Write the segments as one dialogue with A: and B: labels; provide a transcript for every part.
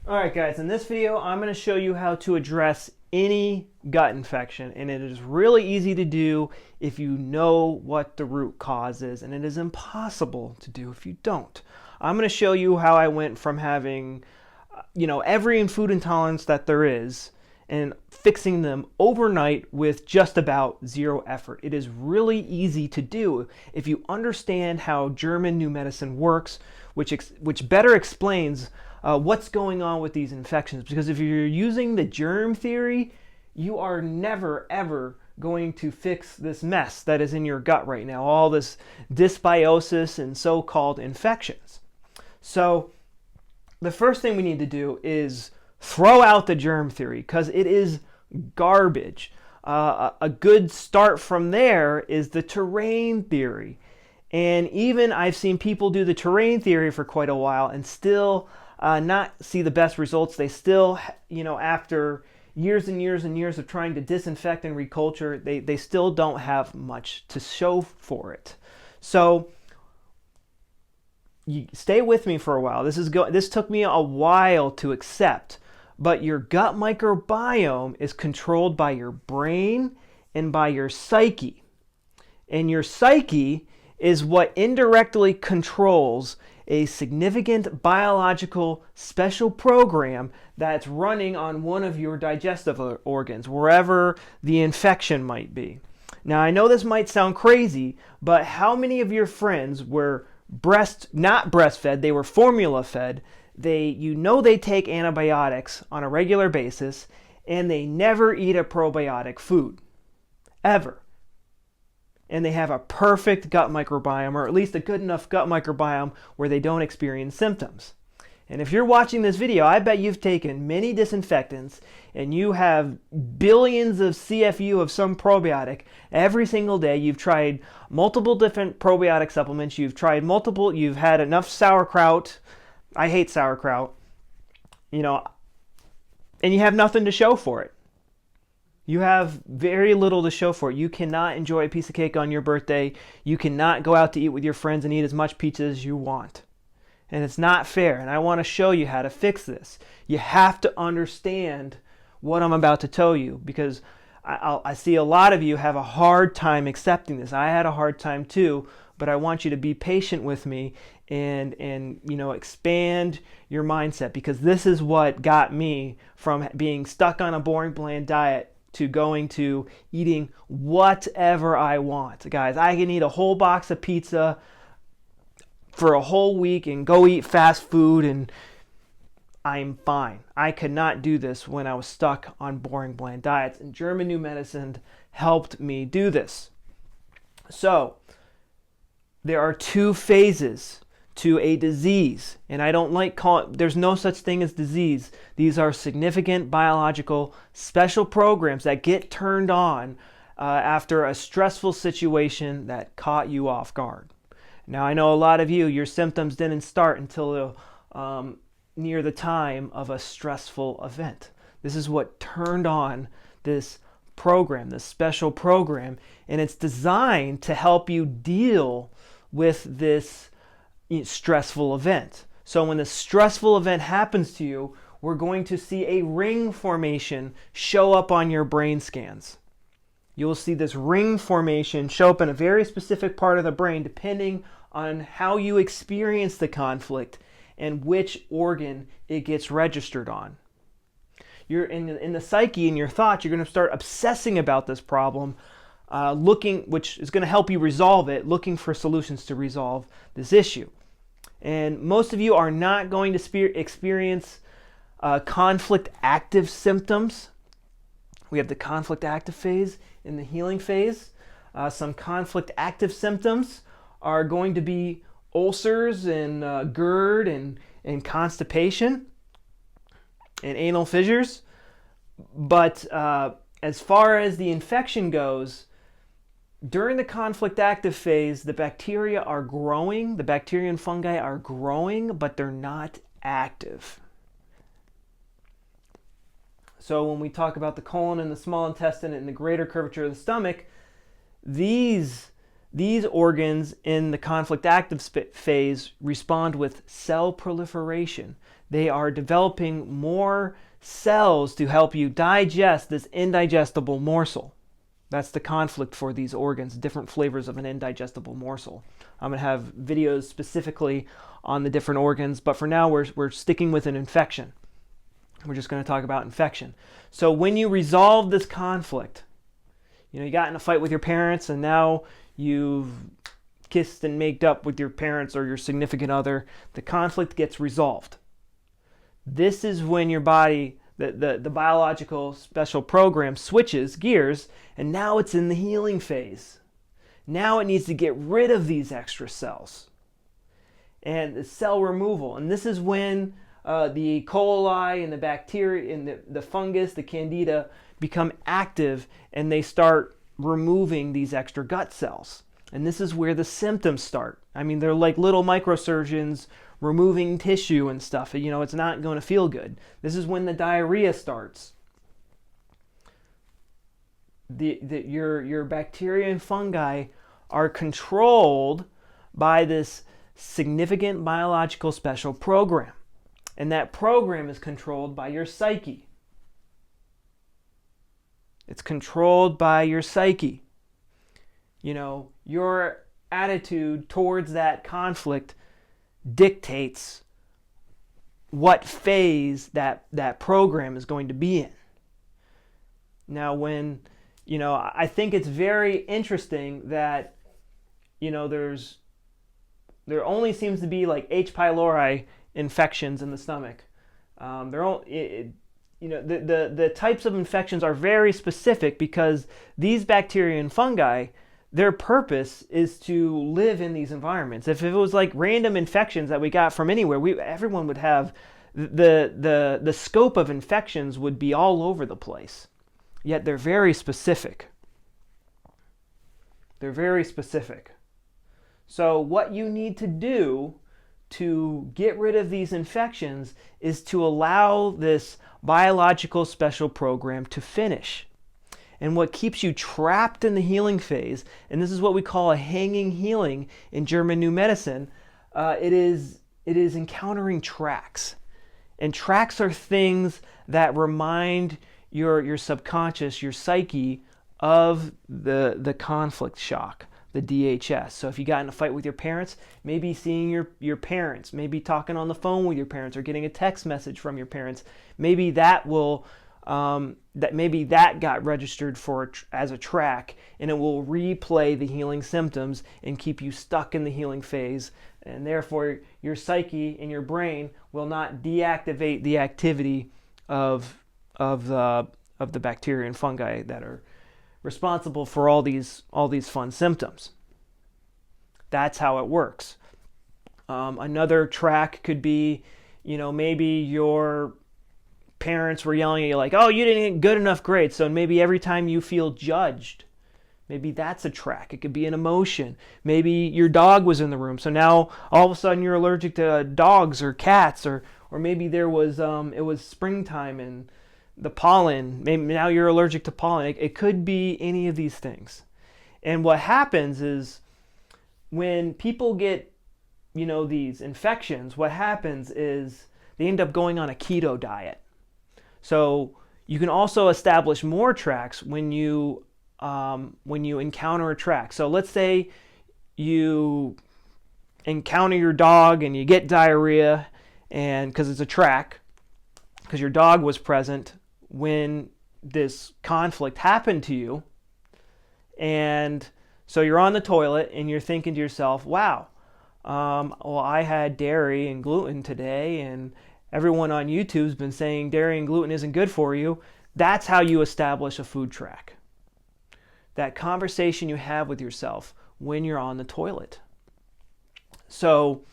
A: Alright guys, in this video I'm going to show you how to address any gut infection, and it is really easy to do if you know what the root cause is, and it is impossible to do if you don't. I'm going to show you how I went from having every food intolerance that there is and fixing them overnight with just about zero effort. It is really easy to do if you understand how German new medicine works, which better explains what's going on with these infections. Because if you're using the germ theory, you are never ever going to fix this mess that is in your gut right now, all this dysbiosis and so-called infections. So the first thing we need to do is throw out the germ theory, because it is garbage. A good start from there is the terrain theory. And even I've seen people do the terrain theory for quite a while and still not see the best results. They still, after years and years and years of trying to disinfect and reculture, they still don't have much to show for it. So you stay with me for a while. This took me a while to accept, but your gut microbiome is controlled by your brain and by your psyche. And your psyche is what indirectly controls a significant biological special program that's running on one of your digestive organs, wherever the infection might be. Now, I know this might sound crazy, but how many of your friends were not breastfed, they were formula fed? They take antibiotics on a regular basis, and they never eat a probiotic food, ever. And they have a perfect gut microbiome, or at least a good enough gut microbiome where they don't experience symptoms. And if you're watching this video, I bet you've taken many disinfectants and you have billions of CFU of some probiotic every single day. You've tried multiple different probiotic supplements. You've had enough sauerkraut. I hate sauerkraut. And you have nothing to show for it. You have very little to show for it. You cannot enjoy a piece of cake on your birthday. You cannot go out to eat with your friends and eat as much pizza as you want. And it's not fair. And I want to show you how to fix this. You have to understand what I'm about to tell you, because I see a lot of you have a hard time accepting this. I had a hard time too, but I want you to be patient with me and expand your mindset, because this is what got me from being stuck on a boring, bland diet to going to eating whatever I want. Guys, I can eat a whole box of pizza for a whole week and go eat fast food and I'm fine. I could not do this when I was stuck on boring, bland diets, and German New Medicine helped me do this. So there are two phases to a disease, and I don't like calling it, there's no such thing as disease. These are significant biological special programs that get turned on after a stressful situation that caught you off guard. Now, I know a lot of you, your symptoms didn't start until near the time of a stressful event. This is what turned on this program, this special program, and it's designed to help you deal with this stressful event. So when the stressful event happens to you, we're going to see a ring formation show up on your brain scans. You'll see this ring formation show up in a very specific part of the brain depending on how you experience the conflict and which organ it gets registered on. You're in the psyche, in your thoughts, you're going to start obsessing about this problem, which is going to help you resolve it, looking for solutions to resolve this issue. And most of you are not going to experience conflict active symptoms. We have the conflict active phase and the healing phase. Some conflict active symptoms are going to be ulcers and GERD and constipation and anal fissures. But as far as the infection goes, during the conflict active phase, the bacteria are growing, the bacteria and fungi are growing, but they're not active. So when we talk about the colon and the small intestine and the greater curvature of the stomach, these These organs in the conflict active phase respond with cell proliferation. They are developing more cells to help you digest this indigestible morsel. That's the conflict for these organs, different flavors of an indigestible morsel. I'm going to have videos specifically on the different organs, but for now we're sticking with an infection. We're just going to talk about infection. So when you resolve this conflict, you got in a fight with your parents and now you've kissed and made up with your parents or your significant other, the conflict gets resolved. This is when your body, the biological special program, switches gears, and now it's in the healing phase. Now it needs to get rid of these extra cells. And the cell removal. And this is when the E. coli and the bacteria and the fungus, the candida, become active and they start removing these extra gut cells. And this is where the symptoms start. I mean, they're like little microsurgeons removing tissue and stuff. It's not going to feel good. This is when the diarrhea starts. Your bacteria and fungi are controlled by this significant biological special program. And that program is controlled by your psyche. It's controlled by your psyche. Your attitude towards that conflict dictates what phase that program is going to be in. Now, I think it's very interesting that, there only seems to be like H. pylori infections in the stomach. The types of infections are very specific because these bacteria and fungi, their purpose is to live in these environments. If it was like random infections that we got from anywhere, everyone would have the scope of infections would be all over the place. Yet they're very specific. They're very specific. So what you need to do to get rid of these infections is to allow this biological special program to finish. And what keeps you trapped in the healing phase, and this is what we call a hanging healing in German New Medicine, it is encountering tracks. And tracks are things that remind your subconscious, your psyche, of the conflict shock, the DHS. So if you got in a fight with your parents, maybe seeing your parents, maybe talking on the phone with your parents or getting a text message from your parents, maybe that will that got registered as a track, and it will replay the healing symptoms and keep you stuck in the healing phase, and therefore your psyche and your brain will not deactivate the activity of the bacteria and fungi that are responsible for all these fun symptoms. That's how it works. Another track could be, maybe your parents were yelling at you like, oh, you didn't get good enough grades. So maybe every time you feel judged, maybe that's a track. It could be an emotion. Maybe your dog was in the room. So now all of a sudden you're allergic to dogs or cats, or maybe there was, it was springtime and the pollen, maybe now you're allergic to pollen. It could be any of these things. And what happens is when people get, these infections, what happens is they end up going on a keto diet. So you can also establish more tracks when you encounter a track. So let's say you encounter your dog and you get diarrhea, and because it's a track, because your dog was present when this conflict happened to you, and so you're on the toilet and you're thinking to yourself, wow, well, I had dairy and gluten today, and everyone on YouTube's been saying dairy and gluten isn't good for you. That's how you establish a food track. That conversation you have with yourself when you're on the toilet. So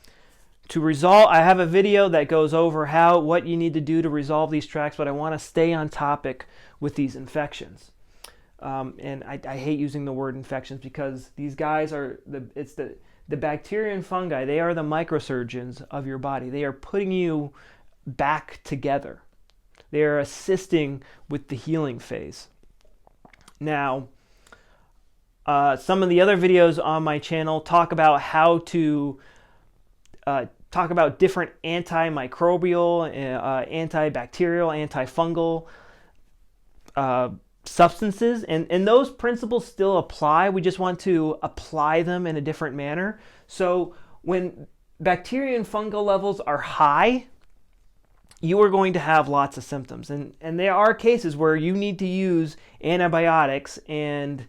A: to resolve, I have a video that goes over what you need to do to resolve these tracks, but I want to stay on topic with these infections. And I hate using the word infections because these guys are the bacteria and fungi. They are the microsurgeons of your body. They are putting you back together. They are assisting with the healing phase. Now, Some of the other videos on my channel talk about how to talk about different antimicrobial, antibacterial, antifungal substances, and those principles still apply. We just want to apply them in a different manner. So when bacteria and fungal levels are high, you are going to have lots of symptoms, and there are cases where you need to use antibiotics, and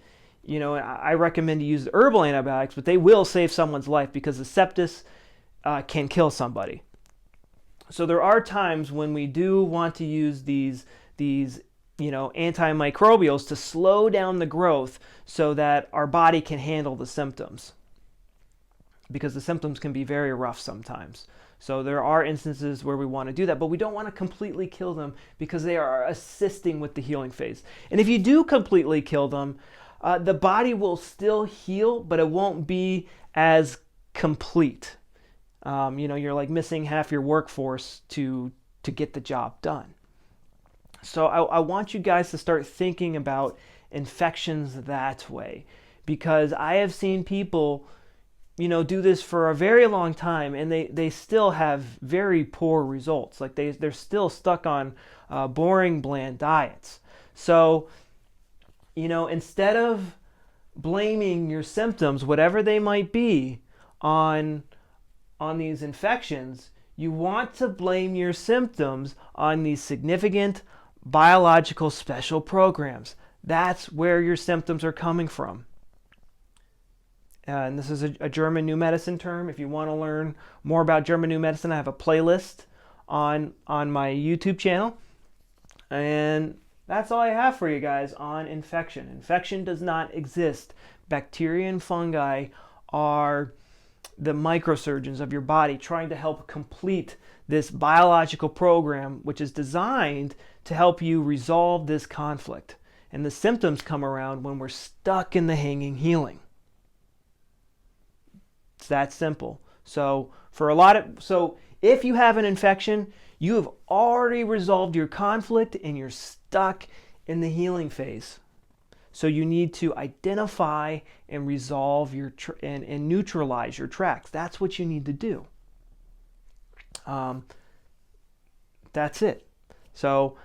A: I recommend to use herbal antibiotics, but they will save someone's life because the sepsis can kill somebody. So there are times when we do want to use these antimicrobials to slow down the growth so that our body can handle the symptoms, because the symptoms can be very rough sometimes. So there are instances where we want to do that, but we don't want to completely kill them because they are assisting with the healing phase. And if you do completely kill them, the body will still heal, but it won't be as complete. You're like missing half your workforce to get the job done. So I want you guys to start thinking about infections that way, because I have seen people do this for a very long time, and they still have very poor results. Like they're still stuck on boring, bland diets. So, instead of blaming your symptoms, whatever they might be, on these infections, you want to blame your symptoms on these significant biological special programs. That's where your symptoms are coming from. And this is a German New Medicine term. If you want to learn more about German New Medicine, I have a playlist on my YouTube channel. And that's all I have for you guys on infection. Infection does not exist. Bacteria and fungi are the microsurgeons of your body trying to help complete this biological program, which is designed to help you resolve this conflict. And the symptoms come around when we're stuck in the hanging healing. It's that simple. So if you have an infection, you have already resolved your conflict and you're stuck in the healing phase. So you need to identify and resolve and neutralize your tracks. That's what you need to do. That's it. So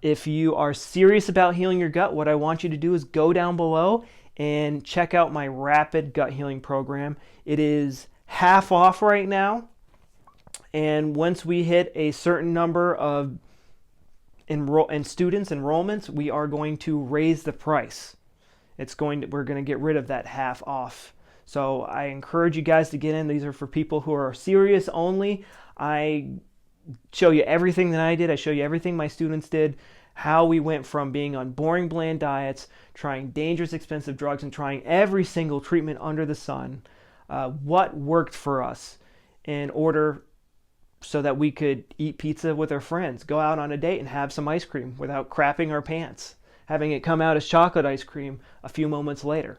A: if you are serious about healing your gut, what I want you to do is go down below and check out my rapid gut healing program. It is half off right now. And once we hit a certain number of students enrollments, we are going to raise the price. We're going to get rid of that half off. So I encourage you guys to get in. These are for people who are serious only. I show you everything that I did. I show you everything my students did, how we went from being on boring, bland diets, trying dangerous, expensive drugs, and trying every single treatment under the sun, what worked for us in order so that we could eat pizza with our friends, go out on a date and have some ice cream without crapping our pants, having it come out as chocolate ice cream a few moments later.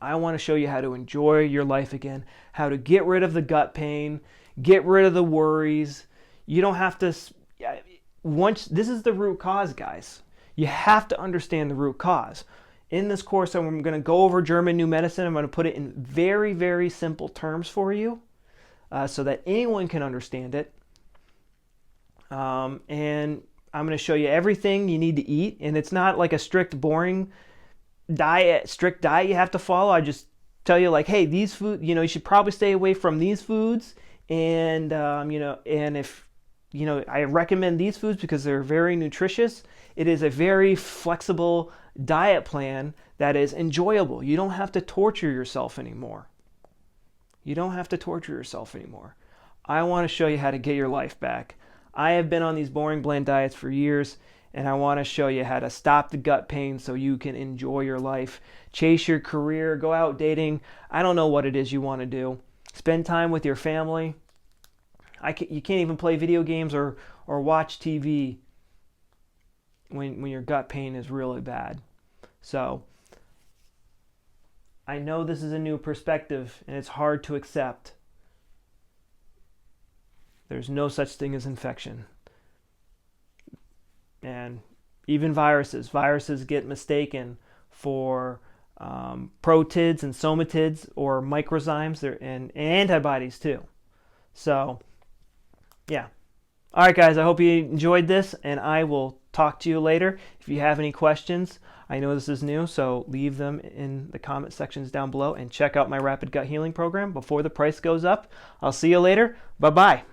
A: I want to show you how to enjoy your life again, how to get rid of the gut pain, get rid of the worries. You don't have to, this is the root cause, guys. You have to understand the root cause. In this course, I'm going to go over German New Medicine. I'm going to put it in very, very simple terms for you so that anyone can understand it. And I'm going to show you everything you need to eat. And it's not like a strict, boring strict diet you have to follow. I just tell you, like, hey, these food, you should probably stay away from these foods. And, and if, I recommend these foods because they're very nutritious. It is a very flexible diet plan that is enjoyable. You don't have to torture yourself anymore. You don't have to torture yourself anymore. I want to show you how to get your life back. I have been on these boring, bland diets for years, and I want to show you how to stop the gut pain so you can enjoy your life, chase your career, go out dating. I don't know what it is you want to do. Spend time with your family. You can't even play video games or watch TV when your gut pain is really bad. So I know this is a new perspective and it's hard to accept. There's no such thing as infection. And even viruses get mistaken for protids and somatids or microzymes and antibodies too. So, yeah. All right, guys, I hope you enjoyed this, and I will talk to you later. If you have any questions, I know this is new, so leave them in the comment sections down below, and check out my Rapid Gut Healing program before the price goes up. I'll see you later. Bye-bye.